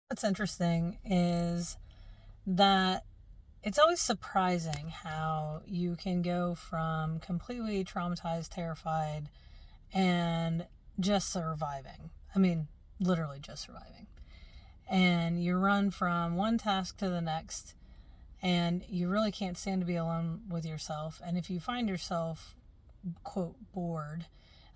What's interesting is that it's always surprising how you can go from completely traumatized, terrified, and just surviving. I mean, literally just surviving. And you run from one task to the next, and you really can't stand to be alone with yourself. And if you find yourself, quote, bored,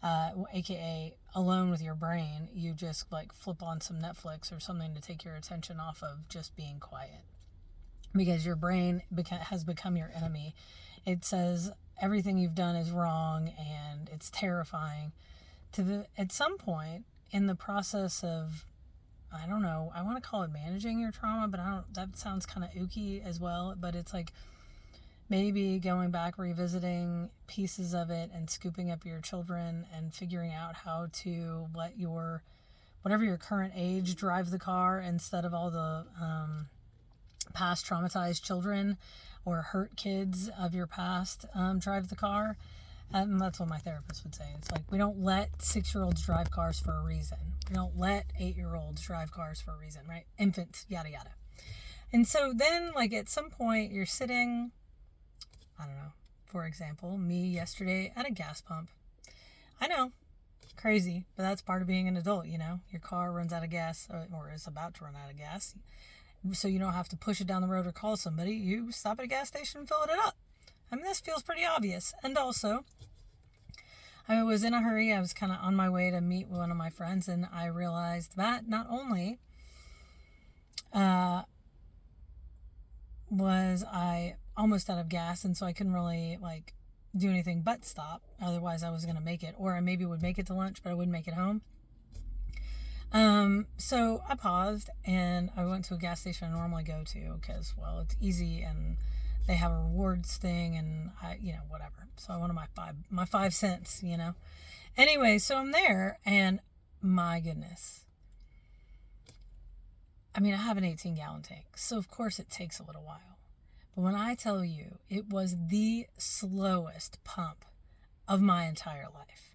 aka alone with your brain, you just like flip on some Netflix or something to take your attention off of just being quiet because your brain has become your enemy. It says everything you've done is wrong and it's terrifying. At some point in the process of, I don't know, I want to call it managing your trauma, but I don't. That sounds kind of ooky as well. But it's like maybe going back, revisiting pieces of it, and scooping up your children and figuring out how to let your whatever your current age drive the car instead of all the past traumatized children or hurt kids of your past drive the car. And that's what my therapist would say. It's like, we don't let 6-year-olds drive cars for a reason. We don't let 8-year-olds drive cars for a reason, right? Infants, yada, yada. And so then, like, at some point, you're sitting, I don't know, for example, me yesterday at a gas pump. I know, crazy, but that's part of being an adult, you know? Your car runs out of gas, or is about to run out of gas. So you don't have to push it down the road or call somebody. You stop at a gas station and fill it up. I mean, this feels pretty obvious. And also, I was in a hurry. I was kind of on my way to meet one of my friends, and I realized that not only uh, was I almost out of gas, and so I couldn't really like do anything but stop. Otherwise, I was gonna make it, or I maybe would make it to lunch, but I wouldn't make it home. So I paused and I went to a gas station I normally go to because, well, it's easy and they have a rewards thing and whatever. So I wanted my 5 cents, Anyway, so I'm there and my goodness. I mean, I have an 18-gallon tank, so of course it takes a little while. But when I tell you it was the slowest pump of my entire life.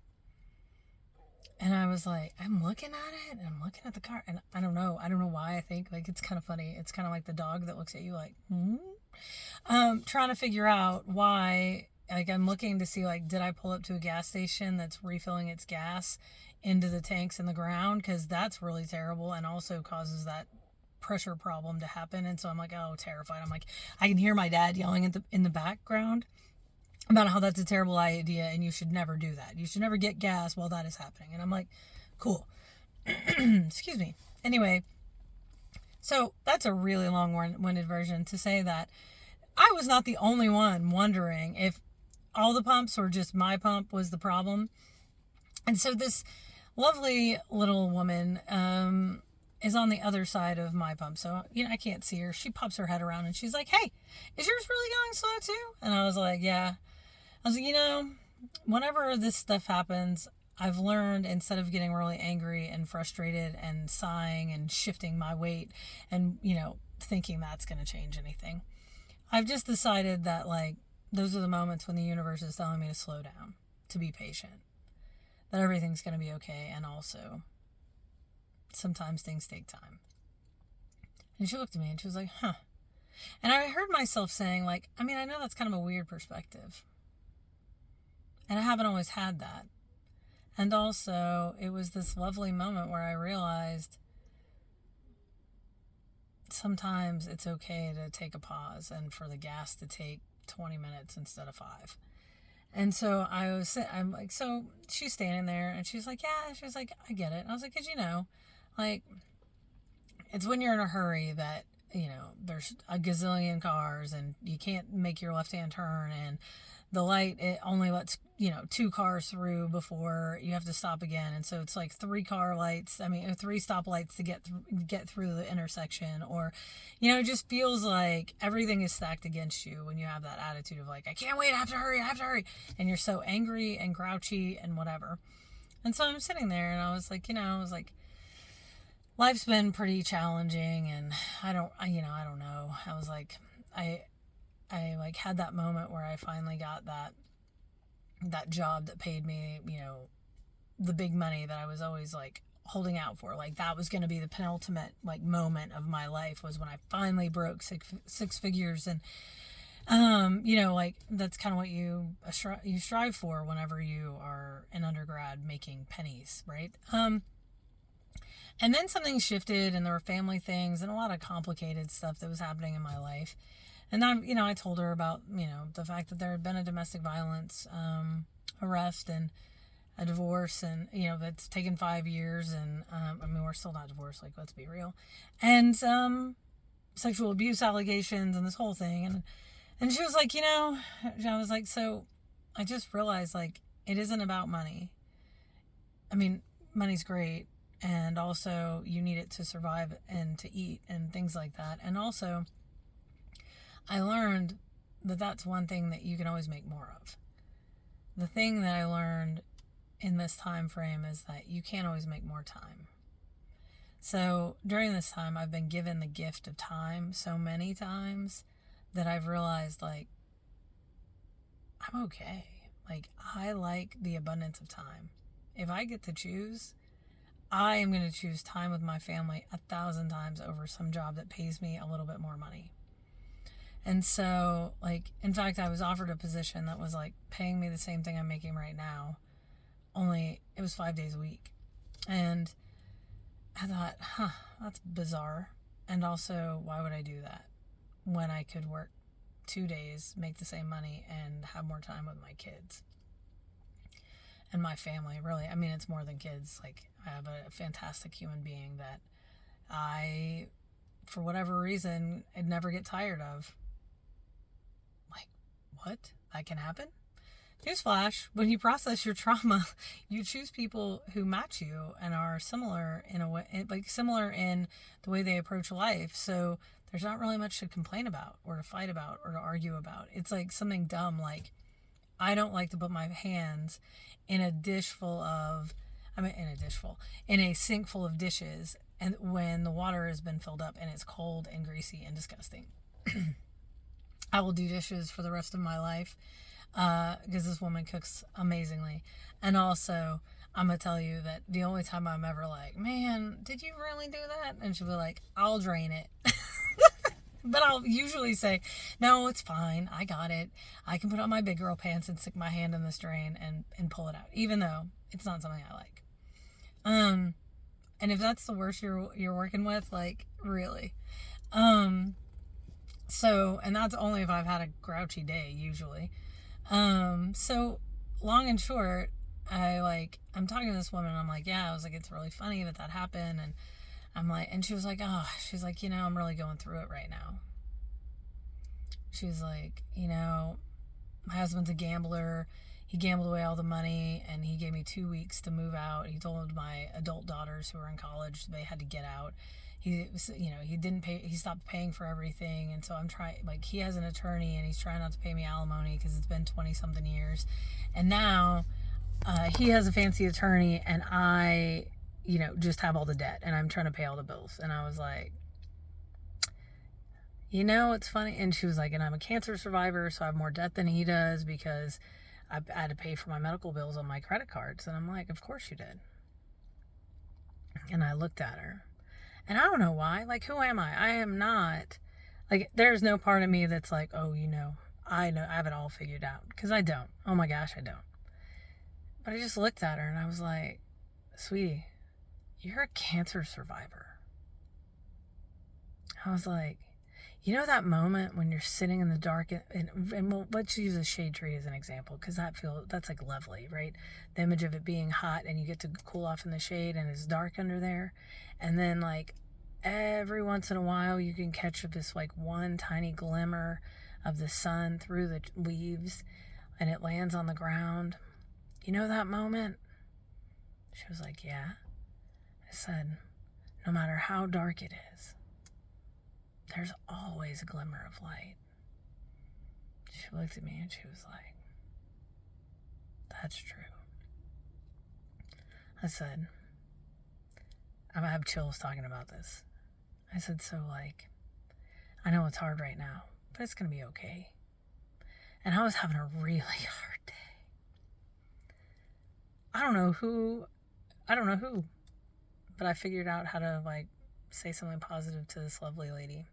And I was like, I'm looking at it and I'm looking at the car and I don't know why I think like it's kind of funny. It's kind of like the dog that looks at you like, trying to figure out why, like I'm looking to see like, did I pull up to a gas station that's refilling its gas into the tanks in the ground? Cause that's really terrible and also causes that pressure problem to happen. And so I'm like, oh, terrified. I'm like, I can hear my dad yelling in the background about how that's a terrible idea and you should never do that. You should never get gas while that is happening. And I'm like, cool. Excuse me. Anyway, so that's a really long winded version to say that I was not the only one wondering if all the pumps or just my pump was the problem. And so this lovely little woman is on the other side of my pump. So, I can't see her. She pops her head around and she's like, hey, is yours really going slow too? And I was like, yeah. I was like, whenever this stuff happens, I've learned instead of getting really angry and frustrated and sighing and shifting my weight and, thinking that's going to change anything, I've just decided that, like, those are the moments when the universe is telling me to slow down, to be patient, that everything's going to be okay, and also sometimes things take time. And she looked at me and she was like, huh. And I heard myself saying, like, I mean, I know that's kind of a weird perspective. And I haven't always had that. And also, it was this lovely moment where I realized sometimes it's okay to take a pause and for the gas to take 20 minutes instead of 5. And so I'm like, so she's standing there and she's like, yeah, she's like, I get it. And I was like, because, like, it's when you're in a hurry that, there's a gazillion cars and you can't make your left-hand turn and the light, it only lets 2 cars through before you have to stop again, and so it's like 3 stoplights to get through the intersection, or it just feels like everything is stacked against you when you have that attitude of like, I can't wait, I have to hurry, and you're so angry and grouchy and whatever. And so I'm sitting there and I was like, life's been pretty challenging and I don't know. I was like, I like had that moment where I finally got that job that paid me, the big money that I was always like holding out for. Like, that was going to be the penultimate, like, moment of my life, was when I finally broke six figures. And, like, that's kind of what you strive for whenever you are an undergrad making pennies, right? And then something shifted, and there were family things and a lot of complicated stuff that was happening in my life. And I told her about, the fact that there had been a domestic violence arrest and a divorce, and, that's taken 5 years. And, we're still not divorced, like, let's be real. And sexual abuse allegations and this whole thing. And she was like, I was like, so I just realized, like, it isn't about money. I mean, money's great. And also, you need it to survive and to eat and things like that. And also, I learned that that's one thing that you can always make more of. The thing that I learned in this time frame is that you can't always make more time. So during this time, I've been given the gift of time so many times that I've realized, like, I'm okay. Like, I like the abundance of time. If I get to choose, I am going to choose time with my family 1,000 times over some job that pays me a little bit more money. And so, like, in fact, I was offered a position that was, like, paying me the same thing I'm making right now, only it was 5 days a week. And I thought, that's bizarre. And also, why would I do that when I could work 2 days, make the same money, and have more time with my kids and my family? Really, I mean, it's more than kids. Like, I have a fantastic human being that I, for whatever reason, I'd never get tired of. Like, what? That can happen? Newsflash, when you process your trauma, you choose people who match you and are similar in a way, like similar in the way they approach life. So there's not really much to complain about or to fight about or to argue about. It's like something dumb, like, I don't like to put my hands in a in a sink full of dishes, and when the water has been filled up and it's cold and greasy and disgusting. I will do dishes for the rest of my life because this woman cooks amazingly. And also, I'm going to tell you that the only time I'm ever like, man, did you really do that? And she'll be like, I'll drain it. But I'll usually say, no, it's fine. I got it. I can put on my big girl pants and stick my hand in this drain and pull it out, even though it's not something I like. And if that's the worst you're working with, like, really. So, and that's only if I've had a grouchy day, usually. So long and short, I'm talking to this woman and I'm like, yeah, I was like, it's really funny that happened. And I'm like, and she was like, she's like, I'm really going through it right now. She's like, my husband's a gambler. He gambled away all the money and he gave me 2 weeks to move out. He told my adult daughters who were in college they had to get out. He didn't pay, he stopped paying for everything. And so I'm trying, like, he has an attorney and he's trying not to pay me alimony because it's been 20 something years. And now he has a fancy attorney and I, just have all the debt and I'm trying to pay all the bills. And I was like, it's funny. And she was like, and I'm a cancer survivor, so I have more debt than he does because I had to pay for my medical bills on my credit cards. And I'm like, of course you did. And I looked at her. And I don't know why. Like, who am I? I am not. Like, there's no part of me that's like, oh, I have it all figured out. Because I don't. Oh my gosh, I don't. But I just looked at her and I was like, sweetie, you're a cancer survivor. I was like, that moment when you're sitting in the dark and let's use a shade tree as an example, because that's like lovely, right? The image of it being hot and you get to cool off in the shade and it's dark under there. And then, like, every once in a while you can catch this, like, one tiny glimmer of the sun through the leaves and it lands on the ground. That moment? She was like, yeah. I said, no matter how dark it is, there's always a glimmer of light. She looked at me and she was like, that's true. I said, I have chills talking about this. I said, so, like, I know it's hard right now, but it's going to be okay. And I was having a really hard day. I don't know who. But I figured out how to like say something positive to this lovely lady.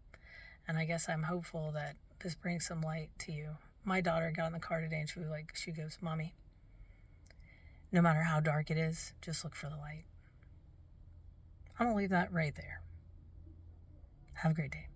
And I guess I'm hopeful that this brings some light to you. My daughter got in the car today and she goes, Mommy, no matter how dark it is, just look for the light. I'm going to leave that right there. Have a great day.